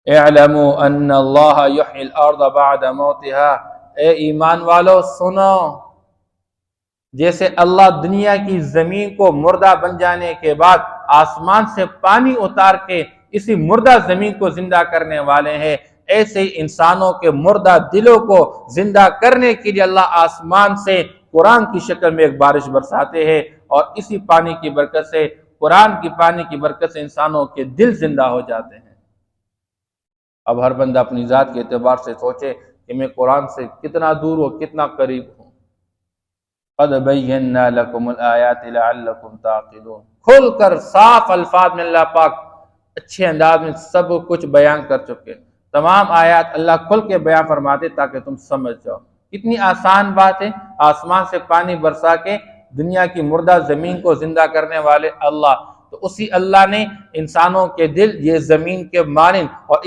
اعلموا ان اللہ یحیی الارض بعد موتها، اے ایمان والو سنو، جیسے اللہ دنیا کی زمین کو مردہ بن جانے کے بعد آسمان سے پانی اتار کے اسی مردہ زمین کو زندہ کرنے والے ہیں، ایسے ہی انسانوں کے مردہ دلوں کو زندہ کرنے کے لیے اللہ آسمان سے قرآن کی شکل میں ایک بارش برساتے ہیں، اور اسی پانی کی برکت سے، قرآن کی پانی کی برکت سے انسانوں کے دل زندہ ہو جاتے ہیں۔ اب ہر بندہ اپنی ذات کے اعتبار سے سوچے کہ میں قرآن سے کتنا دور ہوں، کتنا قریب ہوں۔ قد بینا لکم الآیات لعلکم تعقلون، کھل کر صاف الفاظ میں اللہ پاک اچھے انداز میں سب کچھ بیان کر چکے، تمام آیات اللہ کھل کے بیان فرماتے تاکہ تم سمجھ جاؤ۔ کتنی آسان بات ہے، آسمان سے پانی برسا کے دنیا کی مردہ زمین کو زندہ کرنے والے اللہ، تو اسی اللہ نے انسانوں کے دل یہ زمین کے مانند اور اس